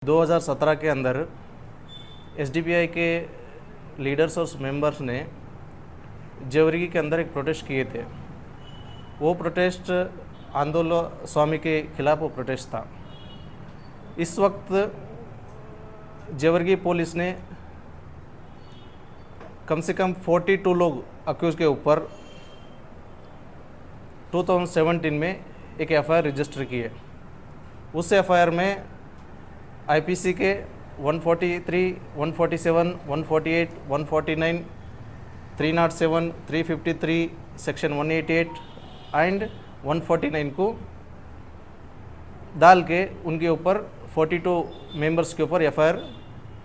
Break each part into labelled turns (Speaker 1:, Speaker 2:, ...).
Speaker 1: 2017 के अंदर एसडीपीआई के लीडर्स और मेंबर्स ने जेवरगी के अंदर एक प्रोटेस्ट किए थे। वो प्रोटेस्ट आंदोलन स्वामी के खिलाफ वो प्रोटेस्ट था। इस वक्त जेवरगी पुलिस ने कम से कम 42 लोग अक्यूज के ऊपर 2017 में एक एफआईआर रजिस्टर की है। उस एफआईआर में आईपीसी के 143, 147, 148, 149, 307, 353, सेक्शन 188 एंड 149 को डाल के उनके ऊपर 42 मेंबर्स के ऊपर एफआईआर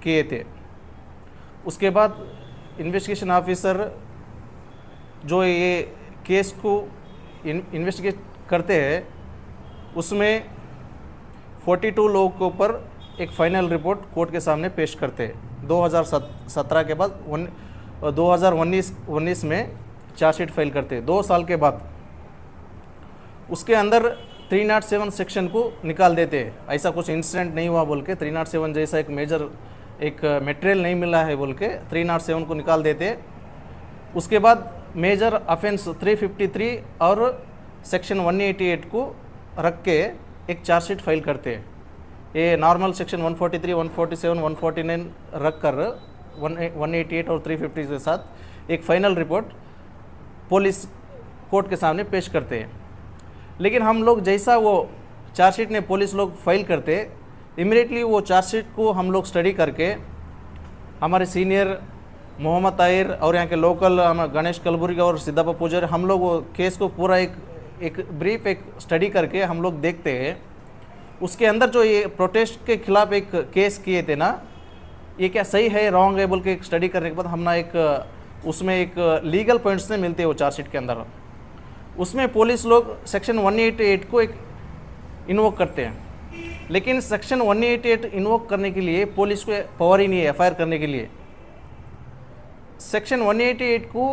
Speaker 1: किए थे। उसके बाद इन्वेस्टिगेशन ऑफिसर जो ये केस को इन्वेस्टिगेट करते हैं उसमें 42 लोगों के ऊपर एक फाइनल रिपोर्ट कोर्ट के सामने पेश करते हैं। 2017 के बाद 2019 में चार्जशीट फाइल करते हैं। 2 साल के बाद उसके अंदर 307 सेक्शन को निकाल देते हैं। ऐसा कुछ इंसिडेंट नहीं हुआ बोल के 307 जैसा एक मेजर एक मटेरियल नहीं मिला है बोल के 307 को निकाल देते हैं। उसके बाद मेजर ऑफेंस 353 और सेक्शन 188 को रख के एक चार्जशीट फाइल करते हैं। ये नॉर्मल सेक्शन 143, 147, 149 रख कर 188 और 350 के साथ एक फाइनल रिपोर्ट पुलिस कोर्ट के सामने पेश करते हैं। लेकिन हम लोग जैसा वो चार्जशीट ने पुलिस लोग फाइल करते इमीडिएटली वो चार्जशीट को हम लोग स्टडी करके हमारे सीनियर मोहम्मद ताहिर और यहाँ के लोकल गणेश कलबुर्गी और सिद्धप्पा पूजारी हम लोग वो केस को पूरा एक ब्रीफ एक स्टडी करके हम लोग देखते हैं। उसके अंदर जो ये प्रोटेस्ट के खिलाफ एक केस किए थे ना, ये क्या सही है रॉन्ग है बोल के एक स्टडी करने के बाद हमने एक उसमें एक लीगल पॉइंट्स ने मिलते हैं वो चार्जशीट के अंदर। उसमें पुलिस लोग सेक्शन 188 को एक इन्वोक करते हैं। लेकिन सेक्शन 188 इन्वोक करने के लिए पुलिस को पावर ही नहीं है एफआईआर करने के लिए। सेक्शन 188 को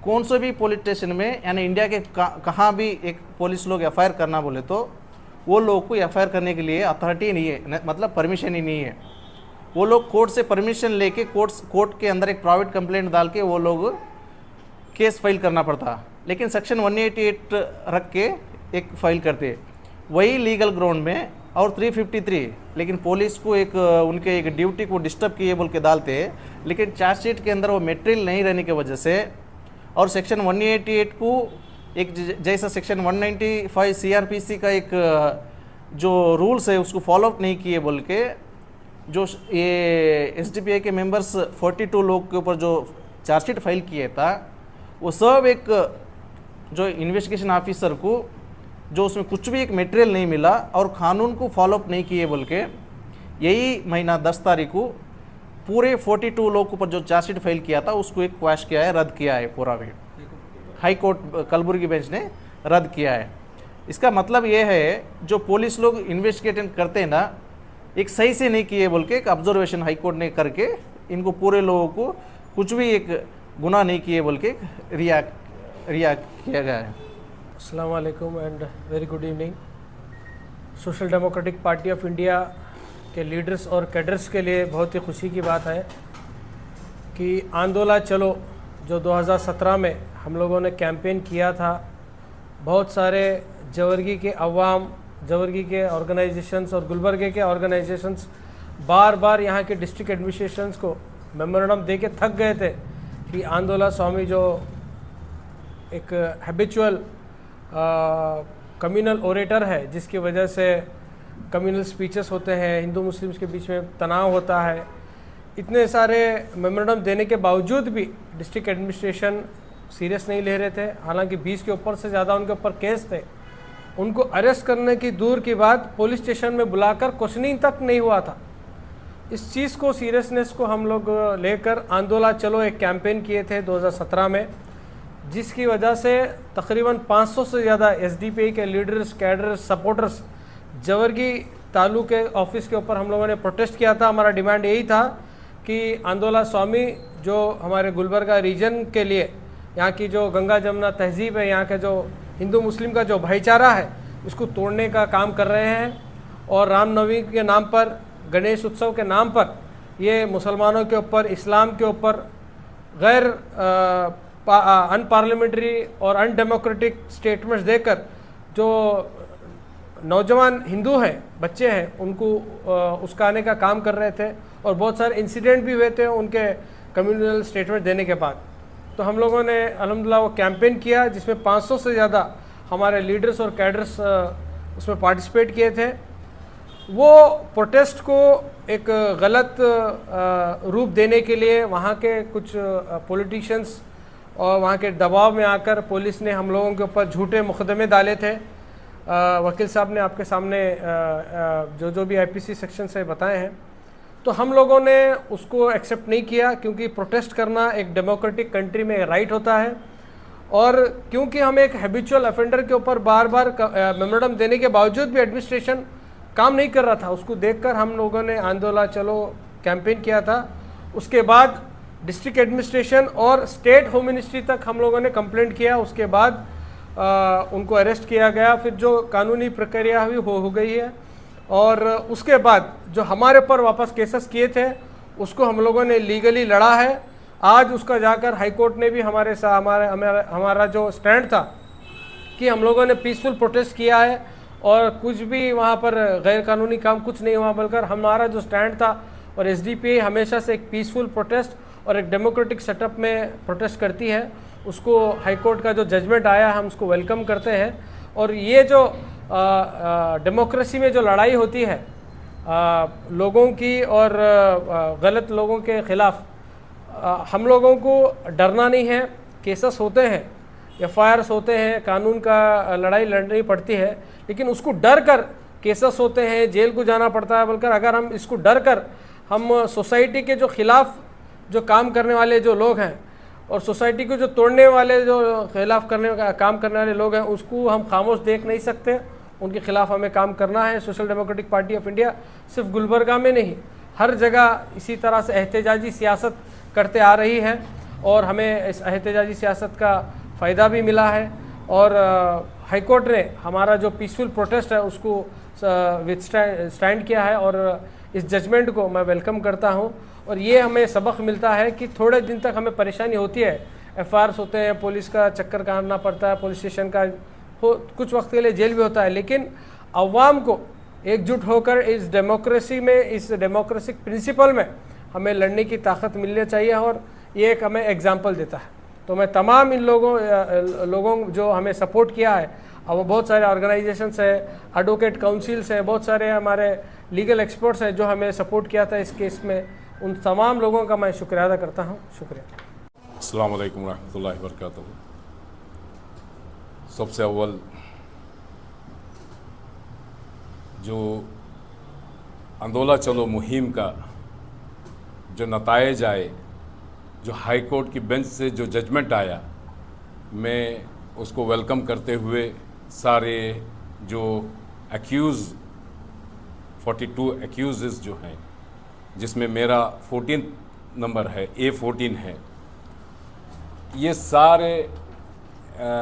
Speaker 1: कौन से भी पुलिस स्टेशन में यानी इंडिया के कहाँ भी एक पुलिस लोग एफआईआर करना बोले तो वो लोग को एफआईआर करने के लिए अथॉरिटी नहीं है, मतलब परमिशन ही नहीं है। वो लोग कोर्ट से परमिशन लेके कोर्ट के अंदर एक प्राइवेट कंप्लेंट डाल के वो लोग केस फाइल करना पड़ता। लेकिन सेक्शन 188 रख के एक फाइल करते वही लीगल ग्राउंड में और 353, लेकिन पुलिस को एक उनके एक ड्यूटी को डिस्टर्ब किए बोल के डालते। लेकिन चार्जशीट के अंदर वो मटेरियल नहीं रहने की वजह से और सेक्शन 188 को एक जैसा सेक्शन 195 सीआरपीसी का एक जो रूल्स है उसको फॉलो अप नहीं किए बोल के जो ये एसडीपीआई के मेंबर्स 42 लोग के ऊपर जो चार्जशीट फाइल किया था वो सब एक जो इन्वेस्टिगेशन ऑफिसर को जो उसमें कुछ भी एक मटेरियल नहीं मिला और कानून को फॉलो अप नहीं किए बोल के यही महीना 10 तारीख को पूरे 42 लोग के ऊपर जो चार्जशीट फाइल किया था उसको एक क्वैश किया है, रद्द किया है। पूरा भी हाई कोर्ट कलबुर्गी बेंच ने रद्द किया है। इसका मतलब ये है जो पुलिस लोग इन्वेस्टिगेशन करते हैं ना एक सही से नहीं किए बोल के एक ऑब्जर्वेशन हाई कोर्ट ने करके इनको पूरे लोगों को कुछ भी एक गुनाह नहीं किए बोल के रिया किया गया है।
Speaker 2: अस्सलाम वालेकुम and very good evening. Social democratic party of India के लीडर्स और कैडर्स के लिए बहुत ही खुशी की बात है कि आंदोलन चलो जो 2017 में हम लोगों ने कैंपेन किया था, बहुत सारे जवर्गी के अवाम, जवर्गी के ऑर्गेनाइजेशंस और गुलबर्गे के ऑर्गेनाइजेशंस बार बार यहाँ के डिस्ट्रिक्ट एडमिनिस्ट्रेशंस को मेमोरेंडम दे के थक गए थे कि आंदोलन स्वामी जो एक हैबिचुअल कम्युनल ओरेटर है जिसकी वजह से कम्युनल स्पीचेस होते हैं, हिंदू मुस्लिम्स के बीच में तनाव होता है, इतने सारे मेमोरेंडम देने के बावजूद भी डिस्ट्रिक्ट एडमिनिस्ट्रेशन सीरियस नहीं ले रहे थे। हालांकि 20 के ऊपर से ज़्यादा उनके ऊपर केस थे। उनको अरेस्ट करने की दूर की बात पुलिस स्टेशन में बुलाकर क्वेश्चनिंग तक नहीं हुआ था। इस चीज़ को सीरियसनेस को हम लोग लेकर आंदोलन चलो एक कैंपेन किए थे 2017 में, जिसकी वजह से तकरीबन 500 से ज़्यादा एसडीपीआई के लीडर्स, कैडर्स, सपोर्टर्स जवर्गी तालुक के ऑफिस के ऊपर हम लोगों ने प्रोटेस्ट किया था। हमारा डिमांड यही था कि आंदोलन स्वामी जो हमारे गुलबर्गा रीजन के लिए यहाँ की जो गंगा जमुना तहजीब है, यहाँ के जो हिंदू मुस्लिम का जो भाईचारा है, इसको तोड़ने का काम कर रहे हैं और रामनवमी के नाम पर गणेश उत्सव के नाम पर ये मुसलमानों के ऊपर, इस्लाम के ऊपर गैर अनपार्लियामेंट्री और अनडेमोक्रेटिक स्टेटमेंट्स देकर जो नौजवान हिंदू हैं, बच्चे हैं, उनको उस्काने का काम कर रहे थे और बहुत सारे इंसिडेंट भी हुए थे उनके कम्युनल स्टेटमेंट देने के बाद। तो हम लोगों ने अल्हम्दुलिल्लाह वो कैंपेन किया जिसमें 500 से ज़्यादा हमारे लीडर्स और कैडर्स उसमें पार्टिसिपेट किए थे। वो प्रोटेस्ट को एक गलत रूप देने के लिए वहाँ के कुछ पॉलिटिशियंस और वहाँ के दबाव में आकर पुलिस ने हम लोगों के ऊपर झूठे मुकदमे डाले थे। वकील साहब ने आपके सामने जो भी आईपीसी सेक्शन से बताए हैं। तो हम लोगों ने उसको एक्सेप्ट नहीं किया, क्योंकि प्रोटेस्ट करना एक डेमोक्रेटिक कंट्री में राइट होता है। और क्योंकि हम एक हैबिचुअल ऑफेंडर के ऊपर बार बार मेमोरेंडम देने के बावजूद भी एडमिनिस्ट्रेशन काम नहीं कर रहा था, उसको देखकर हम लोगों ने आंदोलन चलो कैंपेन किया था। उसके बाद डिस्ट्रिक्ट एडमिनिस्ट्रेशन और स्टेट होम मिनिस्ट्री तक हम लोगों ने कंप्लेंट किया। उसके बाद उनको अरेस्ट किया गया। फिर जो कानूनी प्रक्रिया हुई हो गई है। और उसके बाद जो हमारे ऊपर वापस केसेस किए थे उसको हम लोगों ने लीगली लड़ा है। आज उसका जाकर हाई कोर्ट ने भी हमारा जो स्टैंड था कि हम लोगों ने पीसफुल प्रोटेस्ट किया है और कुछ भी वहाँ पर गैर कानूनी काम कुछ नहीं हुआ, बल्कि हमारा जो स्टैंड था और एसडीपीआई हमेशा से एक पीसफुल प्रोटेस्ट और एक डेमोक्रेटिक सेटअप में प्रोटेस्ट करती है। उसको हाई कोर्ट का जो जजमेंट आया हम उसको वेलकम करते हैं। और ये जो डेमोक्रेसी में जो लड़ाई होती है लोगों की और गलत लोगों के ख़िलाफ़, हम लोगों को डरना नहीं है। केसेस होते हैं, एफआईआर्स होते हैं, कानून का लड़ाई लड़नी पड़ती है, लेकिन उसको डर कर केसेस होते हैं, जेल को जाना पड़ता है। बल्कि अगर हम इसको डर कर हम सोसाइटी के जो खिलाफ जो काम करने वाले जो लोग हैं और सोसाइटी को जो तोड़ने वाले जो खिलाफ काम करने वाले लोग हैं उसको हम खामोश देख नहीं सकते। उनके खिलाफ हमें काम करना है। Social democratic party of India सिर्फ गुलबर्गा में नहीं, हर जगह इसी तरह से एहतजाजी सियासत करते आ रही है और हमें इस एहतजाजी सियासत का फ़ायदा भी मिला है। और हाई कोर्ट ने हमारा जो पीसफुल प्रोटेस्ट है उसको स्टैंड किया है और इस जजमेंट को मैं वेलकम करता हूं। और ये हमें सबक मिलता है कि थोड़े दिन तक हमें परेशानी होती है, एफआईआर्स होते हैं, पुलिस का चक्कर काटना पड़ता है, पुलिस स्टेशन का कुछ वक्त के लिए जेल भी होता है, लेकिन अवाम को एकजुट होकर इस डेमोक्रेसी में, इस डेमोक्रेटिक प्रिंसिपल में हमें लड़ने की ताकत मिलनी चाहिए। और ये एक हमें एग्जाम्पल देता है। तो मैं तमाम इन लोगों जो हमें सपोर्ट किया है, अब बहुत सारे ऑर्गेनाइजेशंस है, एडवोकेट काउंसिल्स है, बहुत सारे हमारे लीगल एक्सपर्ट्स हैं जो हमें सपोर्ट किया था इस केस में, उन तमाम लोगों का मैं शुक्रिया अदा करता हूँ। शुक्रिया।
Speaker 3: अस्सलाम वालेकुम रहमतुल्लाहि व बरकातहू। सबसे अव्वल जो आंदोलन चलो मुहिम का जो नताइज आए, जो हाई कोर्ट की बेंच से जो जजमेंट आया, मैं उसको वेलकम करते हुए सारे जो 42 एक्यूज़ जो हैं, जिसमें मेरा 14 नंबर है, A14 है, ये सारे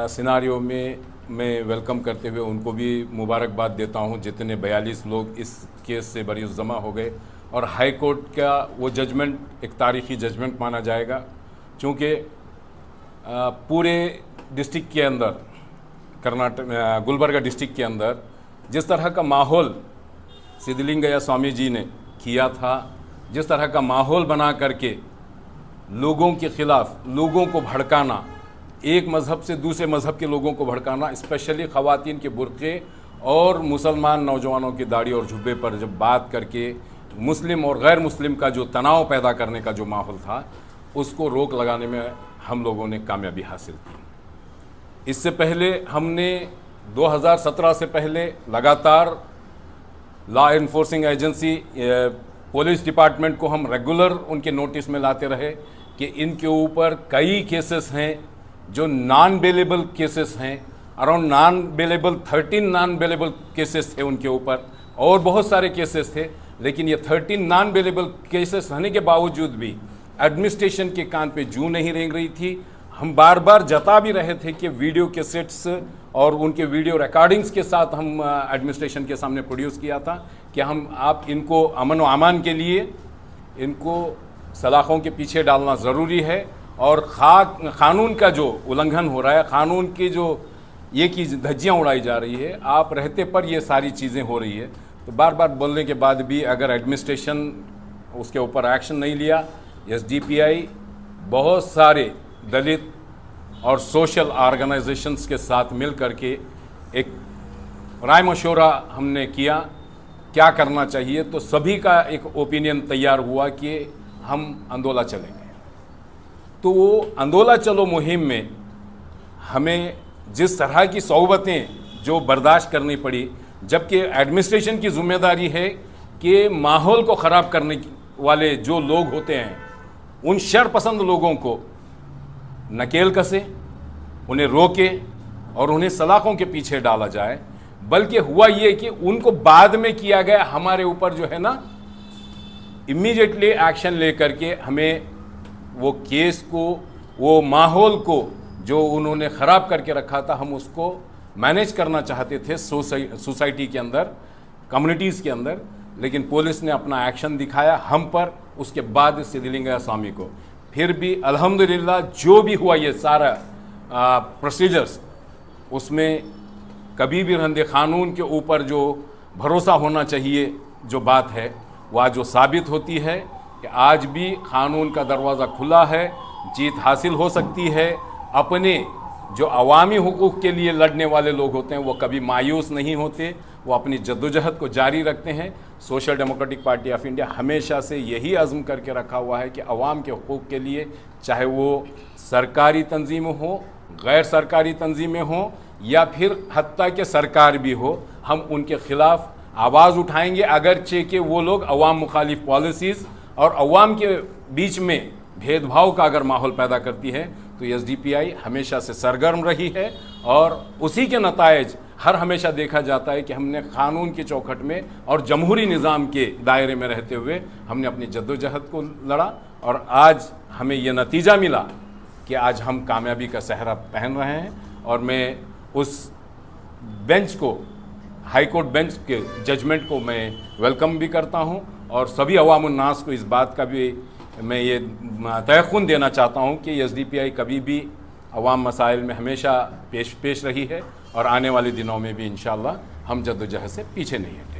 Speaker 3: सिनारियों में मैं वेलकम करते हुए उनको भी मुबारकबाद देता हूँ जितने 42 लोग इस केस से बरीउज़ जमा हो गए। और हाई कोर्ट का वो जजमेंट एक तारीख़ी जजमेंट माना जाएगा, क्योंकि पूरे डिस्ट्रिक्ट के अंदर, कर्नाटक गुलबर्गा डिस्ट्रिक्ट के अंदर जिस तरह का माहौल सिद्धलिंगय्या स्वामी जी ने किया था, जिस तरह का माहौल बना करके लोगों के ख़िलाफ़ लोगों को भड़काना, एक मज़हब से दूसरे मज़हब के लोगों को भड़काना, स्पेशली ख़वातीन के बुर्क़े और मुसलमान नौजवानों की दाढ़ी और जुब्बे पर जब बात करके मुस्लिम और गैर मुस्लिम का जो तनाव पैदा करने का जो माहौल था, उसको रोक लगाने में हम लोगों ने कामयाबी हासिल की। इससे पहले हमने 2017 से पहले लगातार law enforcing agency police department को हम रेगुलर उनके नोटिस में लाते रहे कि इनके ऊपर कई केसेस हैं जो नॉन बेलेबल केसेस हैं। अराउंड 13 नॉन बेलेबल केसेस थे उनके ऊपर, और बहुत सारे केसेस थे, लेकिन ये 13 नॉन बेलेबल केसेस रहने के बावजूद भी एडमिनिस्ट्रेशन के कान पे जूं नहीं रेंग रही थी। हम बार बार जता भी रहे थे कि वीडियो कैसेट्स और उनके वीडियो रिकॉर्डिंग्स के साथ हम एडमिनिस्ट्रेशन के सामने प्रोड्यूस किया था कि आप इनको अमन व अमान के लिए इनको सलाखों के पीछे डालना ज़रूरी है। और कानून का जो उल्लंघन हो रहा है, कानून की जो ये की धज्जियाँ उड़ाई जा रही है, आप रहते पर ये सारी चीज़ें हो रही है। तो बार बार बोलने के बाद भी अगर एडमिनिस्ट्रेशन उसके ऊपर एक्शन नहीं लिया, SDPI बहुत सारे दलित और सोशल ऑर्गेनाइजेशंस के साथ मिल करके एक राय मशवरा हमने किया क्या करना चाहिए। तो सभी का एक ओपिनियन तैयार हुआ कि हम अंदोला चलेंगे। तो वो अंदोला चलो मुहिम में हमें जिस तरह की सौबतें जो बर्दाश्त करनी पड़ी, जबकि एडमिनिस्ट्रेशन की जिम्मेदारी है कि माहौल को ख़राब करने वाले जो लोग होते हैं उन शरपसंद लोगों को नकेल कसे, उन्हें रोके और उन्हें सलाखों के पीछे डाला जाए। बल्कि हुआ ये कि उनको बाद में किया गया हमारे ऊपर जो है ना, इमीडिएटली एक्शन लेकर के हमें वो केस को, वो माहौल को जो उन्होंने ख़राब करके रखा था, हम उसको मैनेज करना चाहते थे सोसाइटी के अंदर, कम्युनिटीज़ के अंदर। लेकिन पुलिस ने अपना एक्शन दिखाया हम पर, उसके बाद सिद्धलिंगय्या स्वामी को। फिर भी अल्हम्दुलिल्लाह जो भी हुआ ये सारा प्रोसीजर्स, उसमें कभी भी रंदे क़ानून के ऊपर जो भरोसा होना चाहिए जो बात है, वह जो साबित होती है कि आज भी क़ानून का दरवाज़ा खुला है, जीत हासिल हो सकती है। अपने जो अवामी हुकूक़ के लिए लड़ने वाले लोग होते हैं वो कभी मायूस नहीं होते, वो अपनी जद्दोजहद को जारी रखते हैं। Social democratic party of India हमेशा से यही अज़्म करके रखा हुआ है कि अवाम के हुकूक़ के लिए, चाहे वो सरकारी तंजीमें हो, गैर सरकारी तंजीमें हो या फिर हत्ता के सरकार भी हो, हम उनके ख़िलाफ़ आवाज़ उठाएंगे। अगरचे कि वो लोग अवाम मुखालिफ पॉलिसीज़ और अवाम के बीच में भेदभाव का अगर माहौल पैदा करती है, तो SDPI हमेशा से सरगर्म रही है। और उसी के नतायज हर हमेशा देखा जाता है कि हमने क़ानून की चौखट में और जमहूरी निज़ाम के दायरे में रहते हुए हमने अपनी जद्दोजहद को लड़ा, और आज हमें यह नतीजा मिला कि आज हम कामयाबी का सहरा पहन रहे हैं। और मैं उस बेंच को, हाई कोर्ट बेंच के जजमेंट को मैं वेलकम भी करता हूं, और सभी अवाम उन्नास को इस बात का भी मैं ये तयक़ुन देना चाहता हूं कि SDPI कभी भी अवाम मसाइल में हमेशा पेश रही है और आने वाले दिनों में भी इंशाअल्लाह हम जद्दोजहद से पीछे नहीं हटेंगे।